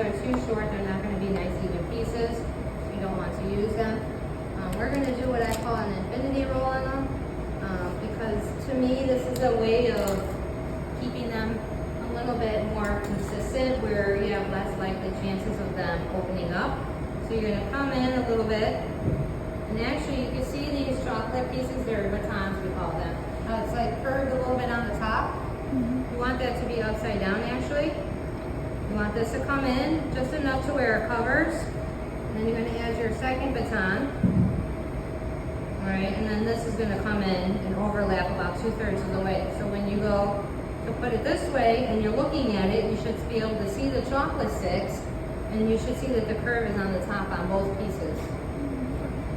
are too short, they're not going to be nice even pieces. You don't want to use them. We're going to do what I call an infinity roll on them because to me this is a way of keeping them a little bit more consistent where you have less likely chances of them opening up. So you're going to come in a little bit, and actually you can see these chocolate pieces, they're batons we call them. It's like curved a little bit on the top. You want that to be upside down actually. You want this to come in just enough to where it covers. And then you're going to add your second baton. Alright, and then this is going to come in and overlap about 2/3 of the way. So when you go to put it this way and you're looking at it, you should be able to see the chocolate sticks, and you should see that the curve is on the top on both pieces.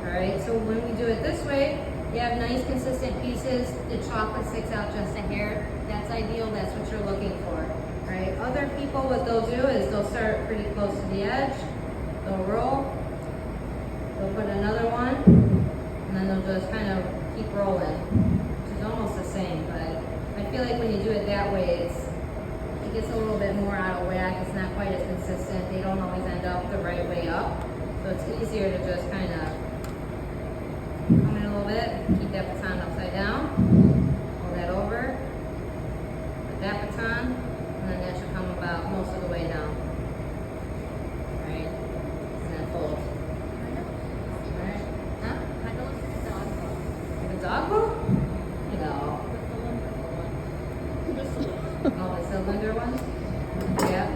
Alright, so when we do it this way, you have nice consistent pieces, the chocolate sticks out just a hair. That's ideal, that's what you're looking for. Right? Other people, what they'll do is they'll start pretty close to the edge, they'll roll, they'll put another one, and then they'll just kind of keep rolling, which is almost the same, but I feel like when you do it that way, it gets a little bit more out of whack, it's not quite as consistent, they don't always end up the right way up, so it's easier to just kind of come in a little bit, keep that baton upside down, pull that over, put that baton, and then that should come about most of the way down. Right? And then fold. Alright? Huh? Like a dog bowl? No. Oh, the cylinder ones? Yeah.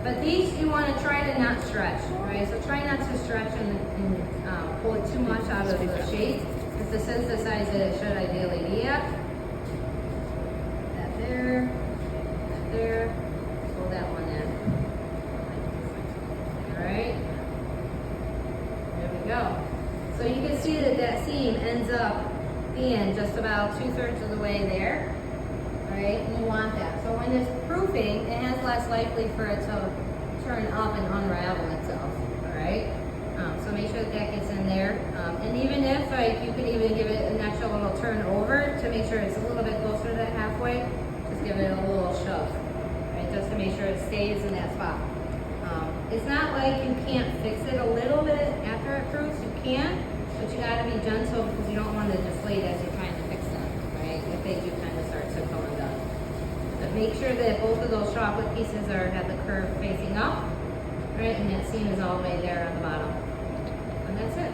But these you want to try to not stretch, right? So try not to stretch and pull it too much out of the shape, because this is the size that it should ideally be at. That there. There, pull that one in. Alright, there we go. So you can see that that seam ends up being just about 2/3 of the way there. Alright, and you want that. So when it's proofing, it has less likely for it to turn up and unravel itself. Alright, so make sure that that gets in there. And even if you could even give it an extra little turn over to make sure it's a little bit closer to that halfway, just give it a little shove. Just to make sure it stays in that spot. It's not like you can't fix it a little bit after it proofs, you can, but you gotta be gentle because you don't want to deflate as you're trying to fix them, right? If they do kind of start to come undone. But make sure that both of those chocolate pieces have the curve facing up, right? And that seam is all the way there on the bottom. And that's it.